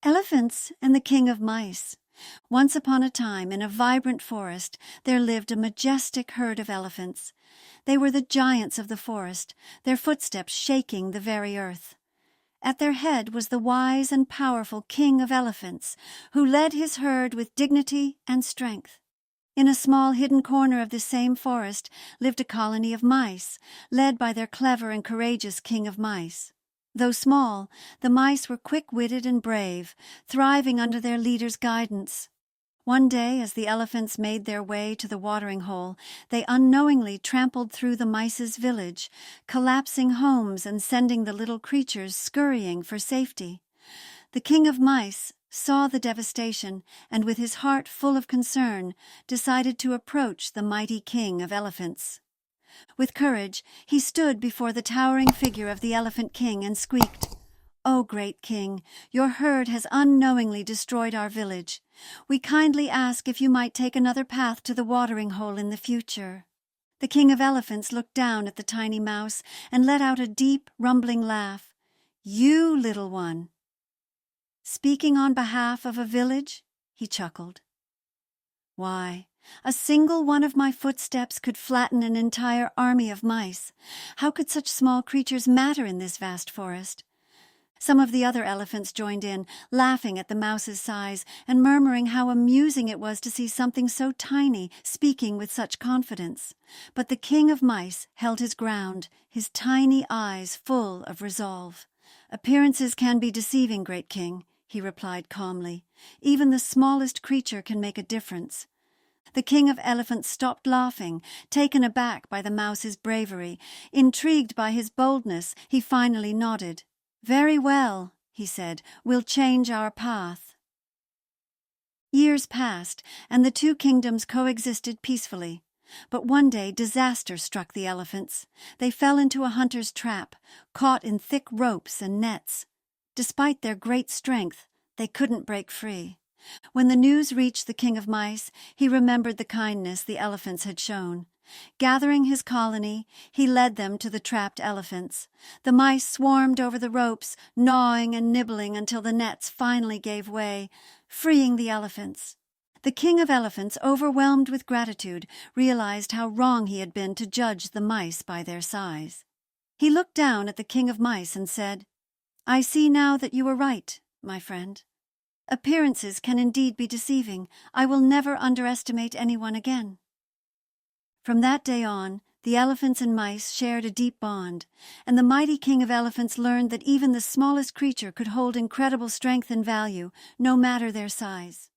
Elephants and the King of Mice. Once upon a time, in a vibrant forest, there lived a majestic herd of elephants. They were the giants of the forest, their footsteps shaking the very earth. At their head was the wise and powerful King of Elephants, who led his herd with dignity and strength. In a small hidden corner of this same forest lived a colony of mice, led by their clever and courageous King of Mice. Though small, the mice were quick-witted and brave, thriving under their leader's guidance. One day, as the elephants made their way to the watering hole, they unknowingly trampled through the mice's village, collapsing homes and sending the little creatures scurrying for safety. The King of Mice saw the devastation and, with his heart full of concern, decided to approach the mighty King of Elephants. With courage, he stood before the towering figure of the Elephant King and squeaked, "O great King, your herd has unknowingly destroyed our village. We kindly ask if you might take another path to the watering hole in the future." The King of Elephants looked down at the tiny mouse and let out a deep, rumbling laugh. "You, little one." "Speaking on behalf of a village?" he chuckled. "Why, a single one of my footsteps could flatten an entire army of mice. How could such small creatures matter in this vast forest?" Some of the other elephants joined in, laughing at the mouse's size and murmuring how amusing it was to see something so tiny speaking with such confidence. But the King of Mice held his ground, his tiny eyes full of resolve. "Appearances can be deceiving, great King," he replied calmly. "Even the smallest creature can make a difference." The King of Elephants stopped laughing, taken aback by the mouse's bravery. Intrigued by his boldness, he finally nodded. "Very well," he said, "we'll change our path." Years passed, and the two kingdoms coexisted peacefully. But one day disaster struck the elephants. They fell into a hunter's trap, caught in thick ropes and nets. Despite their great strength, they couldn't break free. When the news reached the King of Mice, he remembered the kindness the elephants had shown. Gathering his colony, he led them to the trapped elephants. The mice swarmed over the ropes, gnawing and nibbling until the nets finally gave way, freeing the elephants. The King of Elephants, overwhelmed with gratitude, realized how wrong he had been to judge the mice by their size. He looked down at the King of Mice and said, "I see now that you were right, my friend. Appearances can indeed be deceiving. I will never underestimate anyone again." From that day on, the elephants and mice shared a deep bond, and the mighty King of Elephants learned that even the smallest creature could hold incredible strength and value, no matter their size.